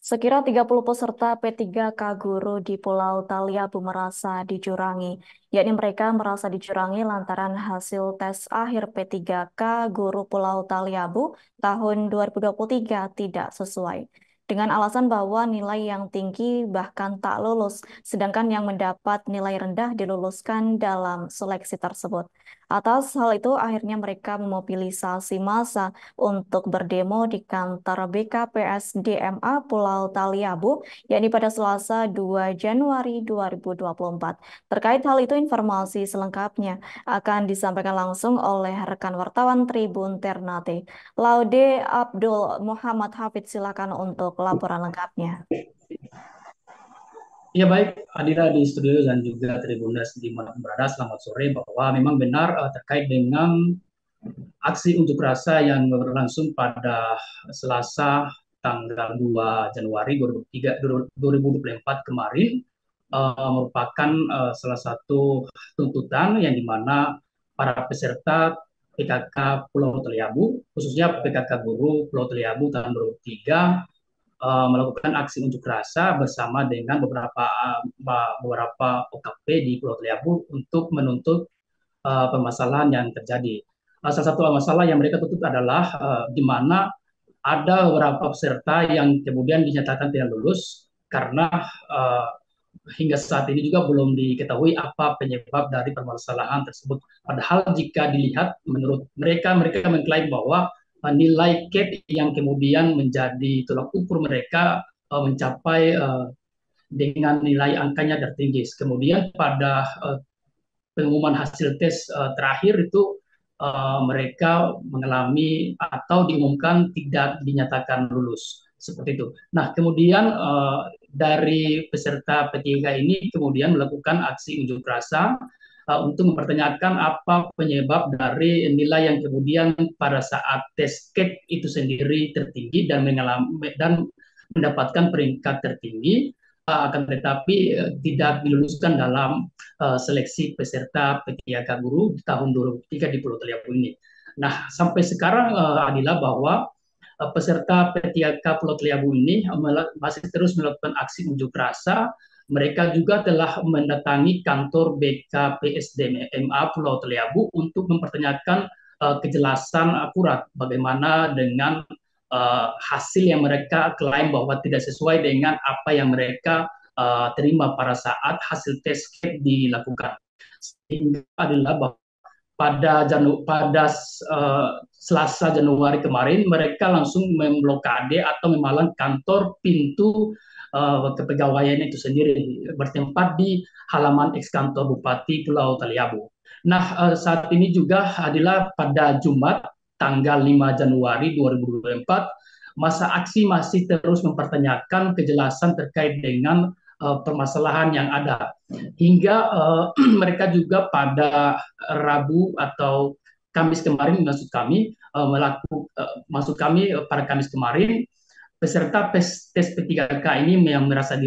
Sekira 30 peserta P3K Guru di Pulau Taliabu merasa dicurangi, yakni mereka merasa dicurangi lantaran hasil tes akhir P3K Guru Pulau Taliabu tahun 2023 tidak sesuai. Dengan alasan bahwa nilai yang tinggi bahkan tak lulus, sedangkan yang mendapat nilai rendah diluluskan dalam seleksi tersebut. Atas hal itu, akhirnya mereka memobilisasi massa untuk berdemo di kantor BKPS DMA Pulau Taliabu, yakni pada Selasa 2 Januari 2024. Terkait hal itu, informasi selengkapnya akan disampaikan langsung oleh rekan wartawan Tribun Ternate. Laude Abdul Muhammad Hafid, silakan untuk laporan lengkapnya. Ya baik, Adira di studio dan juga Tribuners di mana berada, selamat sore bahwa memang benar terkait dengan aksi unjuk rasa yang berlangsung pada Selasa tanggal 2 Januari 2024 kemarin merupakan salah satu tuntutan yang dimana para peserta PKK Pulau Taliabu, khususnya PKK Guru Pulau Taliabu tahun 2023 melakukan aksi unjuk rasa bersama dengan beberapa OKP di Pulau Taliabu untuk menuntut permasalahan yang terjadi. Salah satu masalah yang mereka tuntut adalah di mana ada beberapa peserta yang kemudian dinyatakan tidak lulus karena uh, hingga saat ini juga belum diketahui apa penyebab dari permasalahan tersebut. Padahal jika dilihat menurut mereka, mereka mengklaim bahwa nilai CAP yang kemudian menjadi tolak ukur mereka mencapai dengan nilai angkanya tertinggi. Kemudian pada pengumuman hasil tes terakhir itu mereka mengalami atau diumumkan tidak dinyatakan lulus seperti itu. Nah, kemudian dari peserta P3 ini kemudian melakukan aksi unjuk rasa untuk mempertanyakan apa penyebab dari nilai yang kemudian pada saat tes CAP itu sendiri tertinggi dan mendapatkan peringkat tertinggi, akan tetapi tidak diluluskan dalam seleksi peserta P3K Guru di tahun 2003 di Pulau Taliabu ini. Nah, sampai sekarang adalah bahwa peserta P3K Pulau Taliabu ini masih terus melakukan aksi unjuk rasa. Mereka juga telah mendatangi kantor BKPSDMA Pulau Taliabu untuk mempertanyakan kejelasan akurat bagaimana dengan hasil yang mereka klaim bahwa tidak sesuai dengan apa yang mereka terima pada saat hasil tes dilakukan. Sehingga adalah bahwa pada Selasa Januari kemarin mereka langsung memblokade atau memalang kantor pintu kepegawaian itu sendiri bertempat di halaman eks kantor Bupati Pulau Taliabu. Nah, saat ini juga adalah pada Jumat tanggal 5 Januari 2024 masa aksi masih terus mempertanyakan kejelasan terkait dengan permasalahan yang ada. Hingga mereka juga pada Rabu atau Kamis kemarin maksud kami pada Kamis kemarin peserta tes P3K ini yang merasa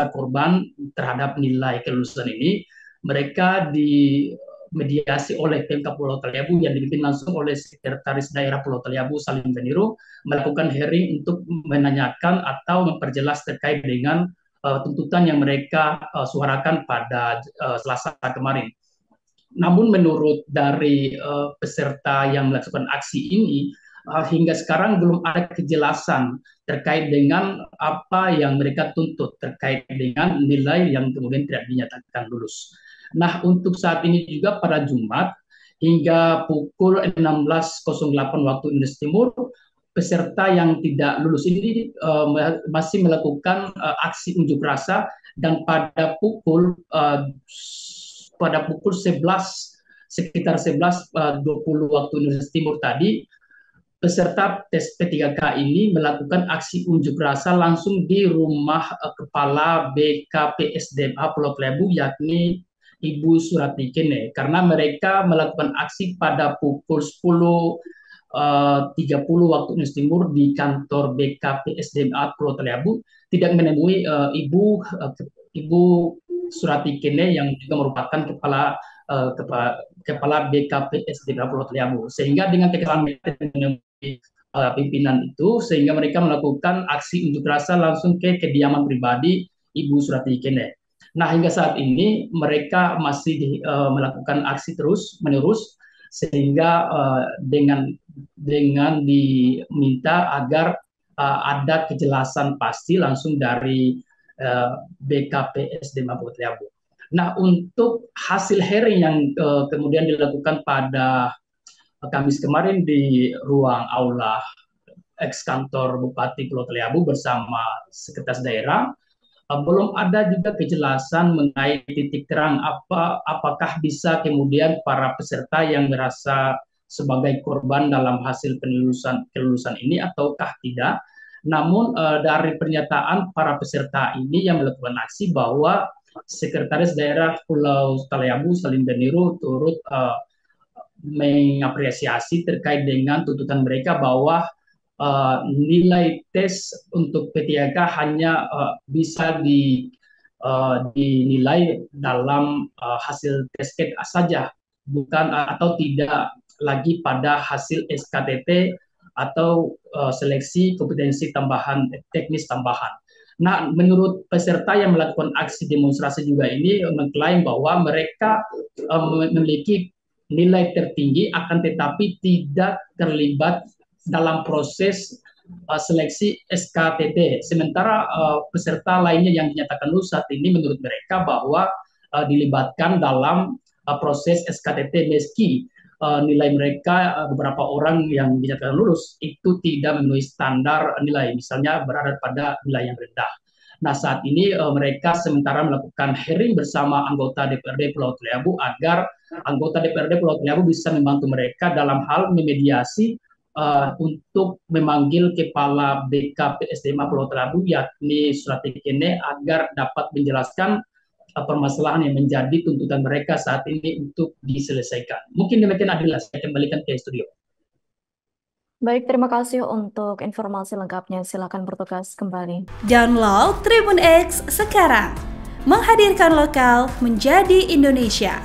korban terhadap nilai kelulusan ini, mereka dimediasi oleh Pemkab Pulau Taliabu yang dipimpin langsung oleh Sekretaris Daerah Pulau Taliabu Salim Beniru melakukan hearing untuk menanyakan atau memperjelas terkait dengan tuntutan yang mereka suarakan pada Selasa kemarin. Namun menurut dari peserta yang melakukan aksi ini, hingga sekarang belum ada kejelasan terkait dengan apa yang mereka tuntut terkait dengan nilai yang kemudian tidak dinyatakan lulus. Nah, untuk saat ini juga pada Jumat hingga pukul 16.08 waktu Indonesia Timur, peserta yang tidak lulus ini masih melakukan aksi unjuk rasa dan pada pukul 11 sekitar 11.20 waktu Indonesia Timur tadi peserta tes P3K ini melakukan aksi unjuk rasa langsung di rumah kepala BKPSDMA Pulau Taliabu yakni Ibu Surati Kene karena mereka melakukan aksi pada pukul 10.30 waktu Indonesia Timur di kantor BKPSDMA Pulau Taliabu tidak menemui Ibu Surati Kene yang juga merupakan kepala BKPSDMA Pulau Taliabu sehingga dengan kekalahan menemui pimpinan itu, sehingga mereka melakukan aksi unjuk rasa langsung ke kediaman pribadi Ibu Surati Kene. Nah, hingga saat ini mereka masih melakukan aksi terus menerus, sehingga dengan diminta agar ada kejelasan pasti langsung dari BKPSDM Polda Labu. Nah, untuk hasil hearing yang kemudian dilakukan pada Kamis kemarin di ruang aula ex kantor Bupati Pulau Taliabu bersama Sekretaris Daerah, belum ada juga kejelasan mengenai titik terang apakah bisa kemudian para peserta yang merasa sebagai korban dalam hasil kelulusan ini ataukah tidak. Namun dari pernyataan para peserta ini yang melakukan aksi bahwa Sekretaris Daerah Pulau Taliabu Salim Beniru turut mengapresiasi terkait dengan tuntutan mereka bahwa nilai tes untuk P3K hanya bisa dinilai dalam hasil tes saja, bukan atau tidak lagi pada hasil SKTT atau seleksi kompetensi tambahan teknis tambahan. Nah, menurut peserta yang melakukan aksi demonstrasi juga ini mengklaim bahwa mereka memiliki nilai tertinggi, akan tetapi tidak terlibat dalam proses seleksi SKTT. Sementara peserta lainnya yang dinyatakan lulus saat ini menurut mereka bahwa dilibatkan dalam proses SKTT meski nilai mereka beberapa orang yang dinyatakan lulus itu tidak memenuhi standar nilai, misalnya berada pada nilai yang rendah. Nah, saat ini mereka sementara melakukan hearing bersama anggota DPRD Pulau Taliabu agar anggota DPRD Pulau Taliabu bisa membantu mereka dalam hal memediasi untuk memanggil Kepala BKPSDM Pulau Taliabu yakni Surati Kene agar dapat menjelaskan permasalahan yang menjadi tuntutan mereka saat ini untuk diselesaikan. Mungkin demikian Adila, saya kembalikan ke studio. Baik, terima kasih untuk informasi lengkapnya. Silakan bertugas kembali. Download Tribun X sekarang. Menghadirkan lokal menjadi Indonesia.